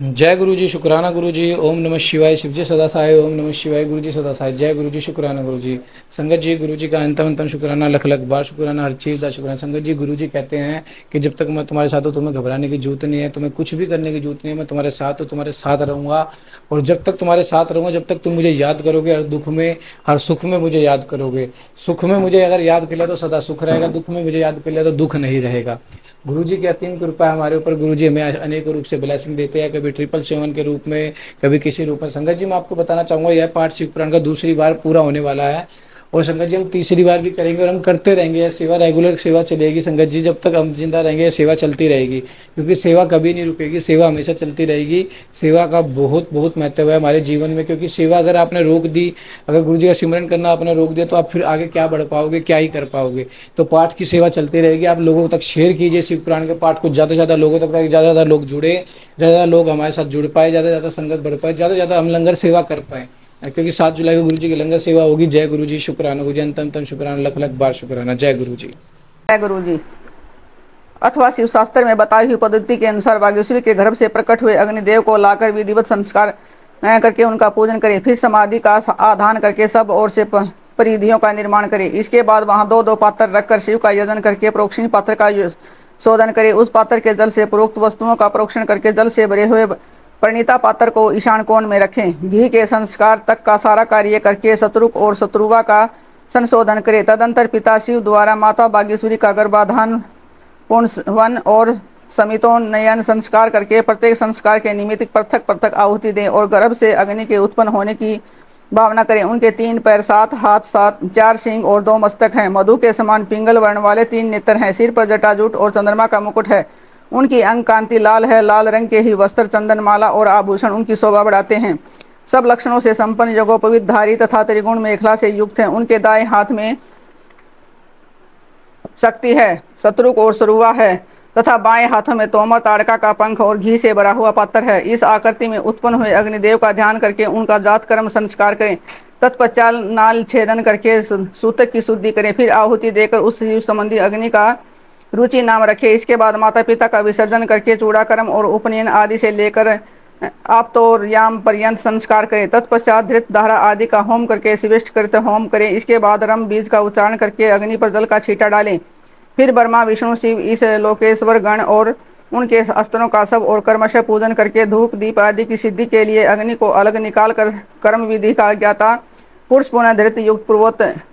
जय गुरु जी, शुक्राना गुरु जी। ओम नमः शिवाय। शिव जी सदा सहाय। ओम नमः शिवाय। गुरु जी सदा सहाय। जय गुरु जी, शुक्राना गुरु जी। संगत जी, गुरु जी का अंतम अंतम शुक्राना, लख लख बार शुक्राना, हर चीज़ का शुक्राना। संगत जी, गुरु जी कहते हैं कि जब तक मैं तुम्हारे साथ हूँ तुम्हें घबराने की जरूरत नहीं है, तुम्हें कुछ भी करने की जरूरत नहीं है। मैं तुम्हारे साथ हूँ, तुम्हारे साथ रहूंगा। और जब तक तुम्हारे साथ रहूंगा, जब तक तुम मुझे याद करोगे, हर दुख में हर सुख में मुझे याद करोगे। सुख में मुझे अगर याद कर लिया तो सदा सुख रहेगा, दुख में मुझे याद कर लिया तो दुख नहीं रहेगा। गुरु जी की असीम कृपा है हमारे ऊपर। गुरु जी हमें अनेक रूप से ब्लेसिंग देते हैं, कभी 777 के रूप में, कभी किसी रूप में। संगत जी, मैं आपको बताना चाहूंगा, यह पाठ शिव पुराण का दूसरी बार पूरा होने वाला है। और संगत जी, हम तीसरी बार भी करेंगे और हम करते रहेंगे। यह सेवा रेगुलर सेवा चलेगी संगत जी, जब तक हम जिंदा रहेंगे यह सेवा चलती रहेगी, क्योंकि सेवा कभी नहीं रुकेगी, सेवा हमेशा चलती रहेगी। सेवा का बहुत बहुत महत्व है हमारे जीवन में, क्योंकि सेवा अगर आपने रोक दी, अगर गुरु जी का सिमरन करना आपने रोक दिया, तो आप फिर आगे क्या बढ़ पाओगे, क्या ही कर पाओगे। तो पाठ की सेवा चलती रहेगी। आप लोगों तक शेयर कीजिए शिव पुराण के पाठ को, ज़्यादा से ज़्यादा लोगों तक, ताकि ज़्यादा से ज़्यादा लोग जुड़े, ज़्यादा ज़्यादा लोग हमारे साथ जुड़ पाए, ज़्यादा से ज़्यादा संगत बढ़ पाए, ज़्यादा से ज़्यादा हम लंगर सेवा कर पाए, क्योंकि 7 जुलाई को गुरु जी की लंगर सेवा होगी। जय गुरु जी, शुक्राना गुरु जी, अंतम तम शुक्राना, लख लख बार शुक्राना। जय गुरु जी। जय गुरु जी। अथवा शिव शास्त्र में बताई हुई पद्धति के अनुसार बागेश्वरी के गर्भ से प्रकट हुए अग्निदेव को लाकर विधिवत संस्कार करके उनका पूजन करें। फिर समाधि का आधान करके सब ओर से परिधियों का निर्माण करें। इसके बाद वहां दो दो पात्र रखकर शिव का यजन करके प्रोक्षण पात्र का शोधन करें। उस पात्र के जल से प्रोक्त वस्तुओं का प्रोक्षण करके जल से भरे हुए परिणीता पात्र को ईशान कोण में रखें। घी के संस्कार तक का सारा कार्य करके शत्रुक और शत्रुवा का संशोधन करें। तदंतर पिता शिव द्वारा माता बागेश्वरी का गर्भाधान पुंसवन और समितोन्नयन संस्कार करके प्रत्येक संस्कार के निमित्त पृथक पृथक आहुति दें और गर्भ से अग्नि के उत्पन्न होने की भावना करें। उनके 3 पैर, 7 हाथ, 4 सींग और 2 मस्तक हैं। मधु के समान पिंगल वर्ण वाले 3 नेत्र हैं। सिर पर जटाजूट और चंद्रमा का मुकुट है। उनकी अंग कांति लाल है। लाल रंग के ही वस्त्र, चंदन माला और आभूषण उनकी शोभा बढ़ाते हैं। सब लक्षणों से संपन्न, यज्ञोपवीत धारी तथा त्रिगुण मेखला से युक्त हैं। उनके दाएं हाथ में शक्ति है, शत्रुक और सरुवा है तथा बाएं हाथों में तोमर, ताड़का का पंख और घी से भरा हुआ पात्र है। इस आकृति में उत्पन्न हुए अग्निदेव का ध्यान करके उनका जात कर्म संस्कार करें। तत्पश्चात नाल छेदन करके सूतक की शुद्धि करें। फिर आहुति देकर उस शिव संबंधी अग्नि का रुचि नाम रखे। इसके बाद माता पिता का विसर्जन करके चूड़ाकर्म और उपनयन आदि से लेकर आप तो याम पर्यंत संस्कार करें। तत्पश्चात धृत धारा आदि का होम करके शिवेष्ट करते होम करें। इसके बाद रम बीज का उच्चारण करके अग्नि पर जल का छींटा डालें। फिर ब्रह्मा, विष्णु, शिव, इस लोकेश्वर गण और उनके अस्त्रों का सब और कर्मशः पूजन करके धूप दीप आदि की सिद्धि के लिए अग्नि को अलग निकाल कर कर्म विधि का ज्ञाता पुरुष पुनः धृत युक्त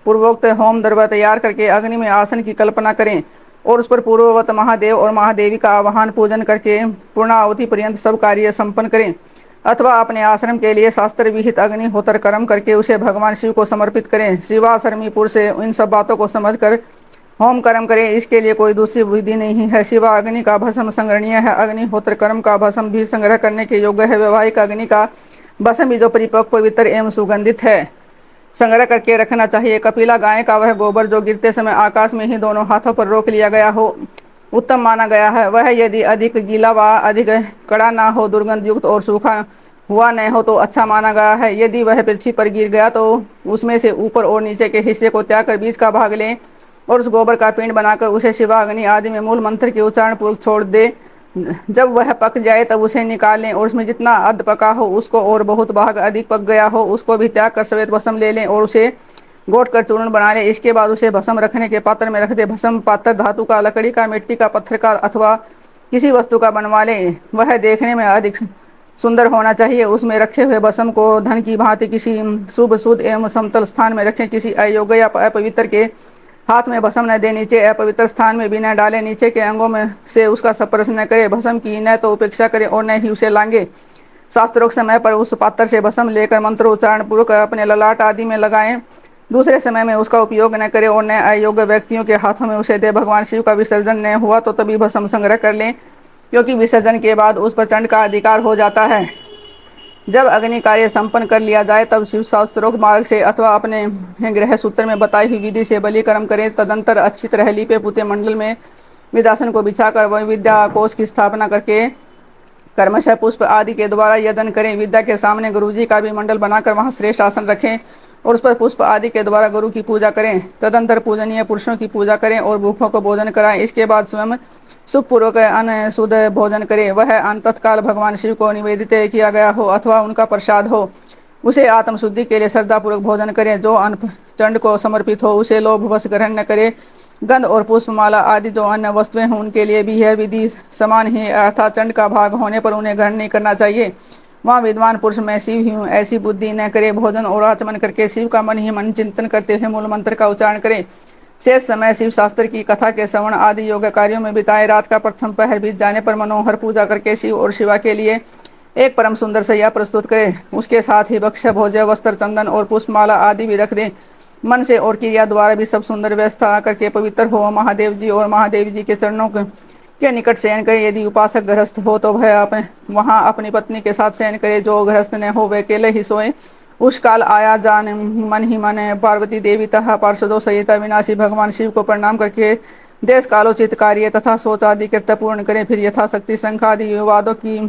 पूर्वोक्त होम द्रव्य तैयार करके अग्नि में आसन की कल्पना करें और उस पर पूर्ववत महादेव और महादेवी का आवाहन पूजन करके पूर्णावधि पर्यंत सब कार्य संपन्न करें। अथवा अपने आश्रम के लिए शास्त्र विहित अग्निहोत्र कर्म करके उसे भगवान शिव को समर्पित करें। शिवाश्रमी पुरुष से इन सब बातों को समझकर होम कर्म करें। इसके लिए कोई दूसरी विधि नहीं है। शिवा अग्नि का भस्म संग्रहणीय है। अग्निहोत्र कर्म का भस्म भी संग्रह करने के योग्य है। वैवाहिक अग्नि का भस्म भी जो परिपक्व, पवित्र एवं सुगंधित है, संग्रह करके रखना चाहिए। कपिला गाय का वह गोबर जो गिरते समय आकाश में ही दोनों हाथों पर रोक लिया गया हो, उत्तम माना गया है। वह यदि अधिक गीला व अधिक कड़ा ना हो, दुर्गंध युक्त और सूखा हुआ न हो तो अच्छा माना गया है। यदि वह पृथ्वी पर गिर गया तो उसमें से ऊपर और नीचे के हिस्से को त्याग कर बीच का भाग लें और उस गोबर का पिंड बनाकर उसे शिवा अग्नि आदि में मूल मंत्र के उच्चारण पूर्वक छोड़ दे। जब वह पक जाए तब उसे निकाल लें और उसमें जितना अध पका हो उसको और बहुत भाग अधिक पक गया हो उसको भी त्याग कर श्वेत भस्म ले लें और उसे घोट कर चूर्ण बना लें। इसके बाद उसे भस्म रखने के पात्र में रख दे। भस्म पात्र धातु का, लकड़ी का, मिट्टी का, पत्थर का अथवा किसी वस्तु का बनवा लें। वह देखने में अधिक सुंदर होना चाहिए। उसमें रखे हुए भस्म को धन की भांति किसी शुभ, शुद्ध एवं समतल स्थान में रखें। किसी अयोग्य या अपवित्र के हाथ में भस्म न दे। नीचे अपवित्र स्थान में भी न डाले। नीचे के अंगों में से उसका स्पर्श न करे। भस्म की न तो उपेक्षा करे और न ही उसे लांगे। शास्त्रोक्त समय पर उस पात्र से भस्म लेकर मंत्रोच्चारण पूर्वक अपने ललाट आदि में लगाएं। दूसरे समय में उसका उपयोग न करे और न अयोग्य व्यक्तियों के हाथों में उसे दे। भगवान शिव का विसर्जन न हुआ तो तभी भस्म संग्रह कर लें, क्योंकि विसर्जन के बाद उस पर चंड का अधिकार हो जाता है। जब अग्नि कार्य संपन्न कर लिया जाए तब शिव शास्त्रोक्त मार्ग से अथवा अपने गृह सूत्र में बताई हुई विधि से बलि कर्म करें। तदंतर अच्छी तरह लीपे पुते मंडल में विदासन को बिछाकर वह विद्या कोष की स्थापना करके कर्मशः पुष्प आदि के द्वारा यदन करें। विद्या के सामने गुरु जी का भी मंडल बनाकर वहां श्रेष्ठ आसन रखें और उस पर पुष्प आदि के द्वारा गुरु की पूजा करें। तदंतर पूजनीय पुरुषों की पूजा करें और भूखों को भोजन कराएं। इसके बाद स्वयं सुखपूर्वक अन्न शुद्ध भोजन करे। वह अन्न तत्काल भगवान शिव को निवेदित किया गया हो अथवा उनका प्रसाद हो, उसे आत्मशुद्धि के लिए श्रद्धापूर्वक भोजन करें। जो अन्न चंड को समर्पित हो उसे लोभवश ग्रहण न करे। गंध और पुष्पमाला आदि जो अन्य वस्तुएं हों उनके लिए भी यह विधि समान ही, अर्थात चंड का भाग होने पर उन्हें ग्रहण नहीं करना चाहिए। वहाँ विद्वान पुरुष मैं शिव ही हूँ ऐसी बुद्धि न करे। भोजन और आचमन करके शिव का मन ही मन चिंतन करते हुए मूल मंत्र का उच्चारण करें। शेष समय शिव शास्त्र की कथा के श्रवण आदि योग कार्यों में बिताए। रात का प्रथम पहर बीत जाने पर मनोहर पूजा करके शिव और शिवा के लिए एक परम सुंदर सैया प्रस्तुत करें। उसके साथ ही भक्ष्य भोज्य वस्त्र चंदन और पुष्पमाला आदि भी रख दें। मन से और क्रिया द्वारा भी सब सुंदर व्यवस्था करके पवित्र हो महादेव जी और महादेवी जी के चरणों के निकट शयन करे। यदि उपासक गृहस्थ हो तो वह वहाँ अपनी पत्नी के साथ शयन करे। जो गृहस्थ न हो वह अकेले ही सोए। उस काल आया जान मन ही मन पार्वती देवी तथा पार्षदों सहित अविनाशी भगवान शिव को प्रणाम करके देश कालोचित कार्य तथा सोच आदि कृत्य पूर्ण करें। फिर यथाशक्ति शंख आदि वादों की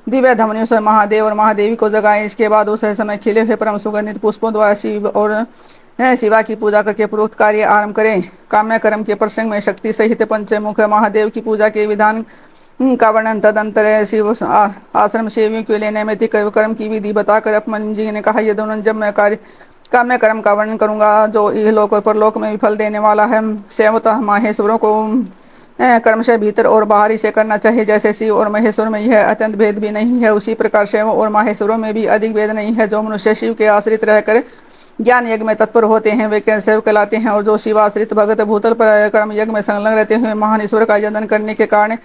दिव्य ध्वनियों से महादेव और महादेवी को जगाएं। इसके बाद उस समय खिले हुए परम सुगंधित पुष्पों द्वारा शिव और शिवा की पूजा करके पूर्वोक्त कार्य आरंभ करें। काम्य कर्म के प्रसंग में शक्ति सहित पंचमुख महादेव की पूजा के विधान का वर्णन तदंतर शिव आश्रम सेवियों के लिए नैमित्तिक कर्म की विधि बताकर अपमान जी ने कहा, ये दोनों जब मैं काम्य कर्म का वर्णन करूंगा जो इहलोक और परलोक में भी फल देने वाला है। सेवतः माहेश्वरों को कर्म से भीतर और बाहरी से करना चाहिए। जैसे शिव और महेश्वर में यह अत्यंत भेद भी नहीं है, उसी प्रकार शिव और माहेश्वरों में भी अधिक भेद नहीं है। जो मनुष्य शिव के आश्रित रहकर ज्ञान यज्ञ में तत्पर होते हैं वे कैसे कहलाते हैं, और जो शिवाश्रित भगत भूतल पर कर्म यज्ञ में संलग्न रहते हुए महान ईश्वर का यजन करने के कारण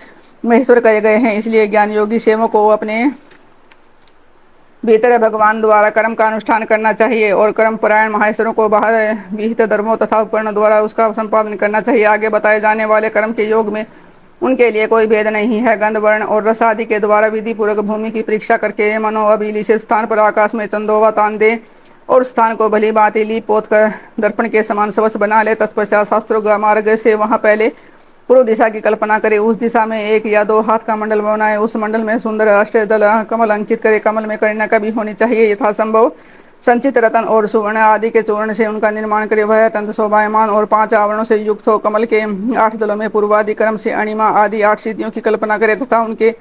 महेश्वर कहे गए हैं। इसलिए ज्ञान योगी सेवकों को अपने भीतर भगवान द्वारा कर्म का अनुष्ठान करना चाहिए और कर्म परायण माहेश्वरों को बाहर विहित धर्मों तथा उपकरण द्वारा उसका संपादन करना चाहिए। आगे बताए जाने वाले कर्म के योग में उनके लिए कोई भेद नहीं है। गंध वर्ण और रस आदि के द्वारा विधि पूर्वक भूमि की परीक्षा करके मनो अभिलिषित स्थान पर आकाश में चंदोवा तान दे और स्थान को भली भांति लीप पोत कर दर्पण के समान स्वच्छ बना ले। तत्पश्चात शास्त्रों का मार्ग से वहाँ पहले पूर्व दिशा की कल्पना करे। उस दिशा में 1 या 2 हाथ का मंडल बनाए। उस मंडल में सुंदर अष्टदल कमल अंकित करे। कमल में कर्ण भी होनी चाहिए। यथासंभव संचित रतन और सुवर्ण आदि के चूर्ण से उनका निर्माण करे। वह अत्यंत शोभायमान और 5 आवरणों से युक्त हो। कमल के 8 दलों में पूर्वादि क्रम से अणिमा आदि 8 सिद्धियों की कल्पना करे तथा उनके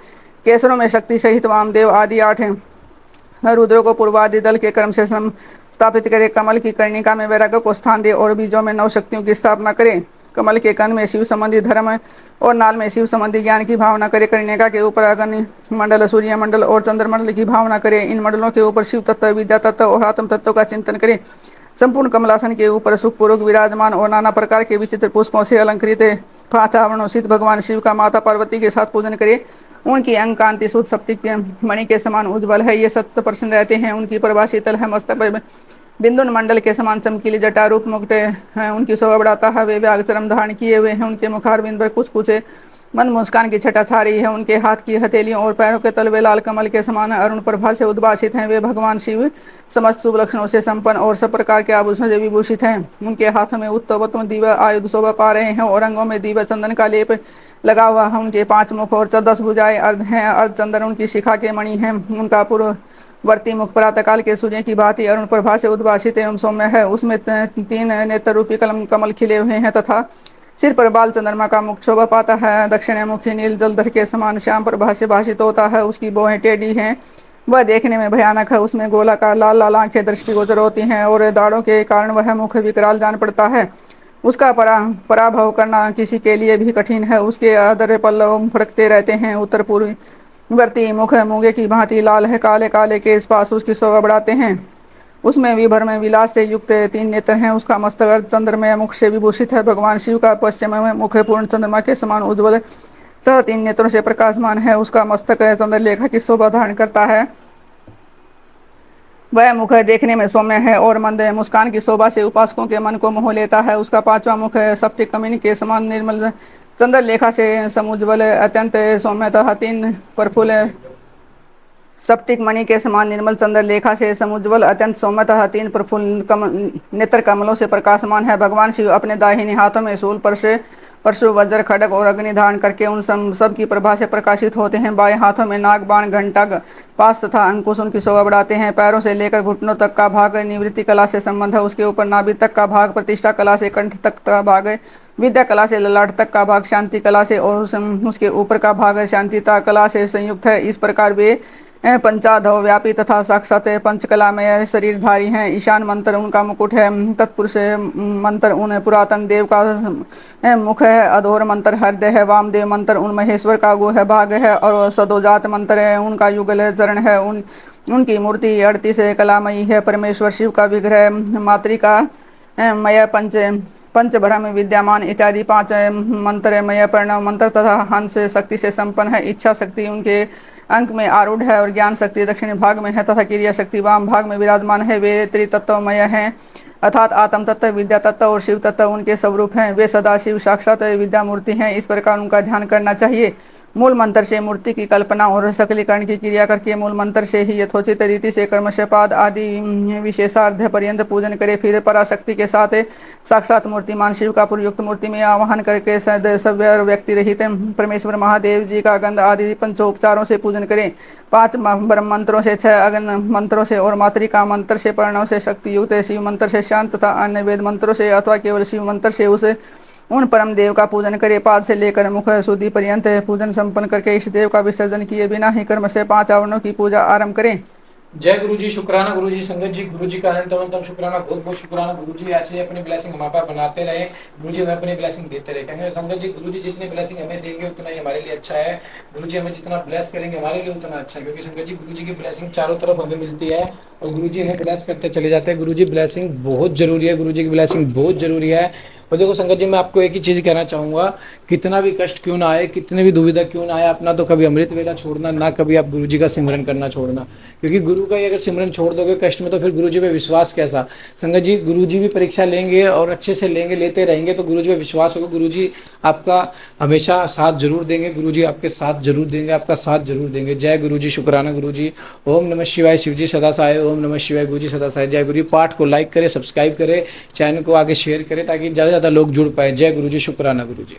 केसरों में शक्ति सहित वामदेव आदि 8 हैं। रुद्रों को पूर्वादि दल के क्रम से स्थापित करे। कमल की कर्णिका में वैराग्य को स्थान दे और बीजों में 9 शक्तियों की स्थापना करे। कमल के कण में शिव संबंधी धर्म और नाल में शिव संबंधी ज्ञान की भावना करे। कर्णिका के ऊपर अग्नि मंडल, सूर्य मंडल और चंद्र मंडल की भावना करे। इन मंडलों के ऊपर शिव तत्व, विद्या तत्व और आत्म तत्व का चिंतन करे। संपूर्ण कमलासन के ऊपर सुखपूर्वक विराजमान और नाना प्रकार के विचित्र पुष्पों से अलंकृत 5 आवरणों स्थित भगवान शिव का माता पार्वती के साथ पूजन करे। उनकी अंग कांति शुद्ध सप्तिक मणि के समान उज्ज्वल है। ये 70% रहते हैं। उनकी प्रभा शीतल है। मस्तक पर बिंदुन मंडल के समान चमकीली जटा रूप मुकुट है। उनकी शोभा बढ़ाता है। वे व्याघ्र चरम धारण किए हुए हैं। उनके मुखारबिंद पर कुछ कुछ मंद मुस्कान की छटा छा रही है। उनके हाथ की हथेलियों और पैरों के तलवे लाल कमल के समान अरुण प्रभा से उद्भासित हैं। वे भगवान शिव समस्त शुभ लक्षणों से संपन्न और सब प्रकार के आभूषणों से विभूषित हैं। उनके हाथों में उत्तमोत्तम दिव्य आयुध शोभा पा रहे हैं और अंगों में दिव्य चंदन का लेप लगा हुआ है। उनके 5 मुख और 10 भुजाएं अर्ध हैं। अर्ध चंदन उनकी शिखा के मणि हैं। उनका पूर्ववर्ती मुख प्रातःकाल के सूर्य की भांति अरुण प्रभा से उद्भासित एवं सौम्य है। उसमें 3 नेत्र रूपी कमल खिले हुए हैं तथा सिर पर बाल चंद्रमा का मुख शोभा पाता है। दक्षिण मुखी नील जलधर के समान श्याम प्रभा से भाषित होता है। उसकी भौहें टेढ़ी हैं। वह देखने में भयानक है। उसमें गोलाकार लाल लाल आंखें दृष्टिगोचर होती हैं और दाढ़ों के कारण वह मुख विकराल जान पड़ता है। उसका पराभव करना किसी के लिए भी कठिन है। उसके अधर पल्लव फड़कते रहते हैं। उत्तर पूर्ववर्ती मुख मूंगे की भांति लाल है। काले काले के इस पास उसकी शोभा बढ़ाते हैं। उसमें विभर में विलास से युक्त 3 नेत्र हैं। उसका मस्तक चंद्रमय मुख से विभूषित है। भगवान शिव का पश्चिम मुख पूर्ण चंद्रमा के समान उज्ज्वल तथा 3 नेत्रों से प्रकाशमान है। उसका मस्तक चंद्रलेखा की शोभा धारण करता है। वह मुख देखने में सौम्य है और मंद मुस्कान की शोभा से उपासकों के मन को मोह लेता है। उसका 5वां मुख सप्तिक कमल के समान निर्मल चंद्रलेखा से समुज्वल अत्यंत सौम्य तथा 3 प्रफुल्ल सप्तिक मणि के समान निर्मल चंद्रलेखा से समुज्वल अत्यंत सौम्य तथा 3 प्रफुल्ल नेत्र कमलों से प्रकाशमान है। भगवान शिव अपने दाहिने हाथों में शूल परशु वज्र खड्ग और अग्नि धारण करके उन सब की प्रभा से प्रकाशित होते हैं। बाएं हाथों में नाग बाण घंटा पास तथा अंकुश उनकी शोभा बढ़ाते हैं। पैरों से लेकर घुटनों तक का भाग निवृत्ति कला से संबंध है। उसके ऊपर नाभि तक का भाग प्रतिष्ठा कला से कंठ तक का भाग है। विद्या कला से ललाट तक का भाग शांति कला से और उसके ऊपर का भाग शांतिता कला से संयुक्त है। इस प्रकार वे पंचाधव व्यापी तथा साक्षात पंचकला में शरीरधारी हैं। ईशान मंत्र उनका मुकुट है। तत्पुरुष मंत्र उन पुरातन देव का मुख है। अधोर मंत्र हृदय है। वामदेव मंत्र उन महेश्वर का गुह भाग है। और सदोजात मंत्र है उनका युगल चरण है। उनकी मूर्ति 38 कलामयी है। परमेश्वर शिव का विग्रह मातृका मय पंचभ्रम विद्यमान इत्यादि 5 मंत्र मय प्रणव मंत्र तथा हंस शक्ति से संपन्न है। इच्छा शक्ति उनके अंक में आरूढ़ है और ज्ञान शक्ति दक्षिण भाग में है तथा क्रिया शक्ति वाम भाग में विराजमान है। वे त्रितत्वमय हैं अर्थात आत्म तत्व विद्या तत्व और शिव तत्व उनके स्वरूप हैं। वे सदा शिव साक्षात विद्या मूर्ति हैं। इस प्रकार उनका ध्यान करना चाहिए। मूल मंत्र से मूर्ति की कल्पना और सकलीकरण की क्रिया करके मूल मंत्र से ही यथोचित रीति से कर्मशपाद आदि विशेषार्थ पर्यंत पूजन करे। फिर पराशक्ति के साथ साक्षात मूर्तिमान शिव का प्रयुक्त मूर्ति में आवाहन करके सव्य व्यक्ति रहित परमेश्वर महादेव जी का गंध आदि पंचोपचारों से पूजन करें। 5 ब्रह्म मंत्रों से 6 अग्नि मंत्रों से और मातृका मंत्र से प्रणव से शक्ति युक्त शिव मंत्र से शांत तथा अन्य वेद मंत्रों से अथवा केवल शिव मंत्र से उन परम देव का पूजन करे। पाद से लेकर मुख शुद्धि पर्यंत पूजन संपन्न करके इस देव का विसर्जन किए बिना ही कर्म से 5 आवरणों की पूजा आरंभ करें। जय गुरु जी, शुक्राना गुरु जी, संगत जी, गुरु जी का अनंतम शुक्राना, बहुत बहुत शुक्राना गुरु जी। ऐसे ही अपनी ब्लेसिंग हमारे पास बनाते रहे, गुरु जी हमें अपनी ब्लेसिंग देते रहे। कहेंगे संगत जी गुरु जी जितनी ब्लेसिंग हमें देंगे उतना ही हमारे लिए अच्छा है। गुरु जी हमें जितना ब्लेस करेंगे हमारे लिए उतना अच्छा है, क्योंकि संगत जी गुरु जी की ब्लेसिंग चारों तरफ हमें मिलती है और गुरु जी हमें ब्लेस करते चले जाते हैं। गुरु जी ब्लेसिंग बहुत जरूरी है, गुरु जी की ब्लेसिंग बहुत जरूरी है। और देखो संगत जी मैं आपको एक ही चीज़ कहना चाहूँगा, कितना भी कष्ट क्यों ना आए, कितने भी दुविधा क्यों ना आए, अपना तो कभी अमृत वेला छोड़ना ना, कभी आप गुरु जी का सिमरन करना छोड़ना। क्योंकि गुरु का ही अगर सिमरन छोड़ दोगे कष्ट में तो फिर गुरु जी पे विश्वास कैसा। संगत जी गुरु जी भी परीक्षा लेंगे और अच्छे से लेंगे, लेते रहेंगे तो गुरु जी पे विश्वास होगा। गुरु जी आपका हमेशा साथ जरूर देंगे, गुरु जी आपके साथ जरूर देंगे, आपका साथ जरूर देंगे। जय गुरु जी, शुक्राना गुरु जी। ओम नमः शिवाय, शिव जी सदा सहाय। ओम नमः शिवाय, गुरु जी सदा सहाय। जय गुरु जी। पाठ को लाइक करें, सब्सक्राइब करें, चैनल को आगे शेयर करें ताकि ज़्यादा से ज़्यादा लोग जुड़ पाए। जय गुरु जी, शुक्राना गुरु जी।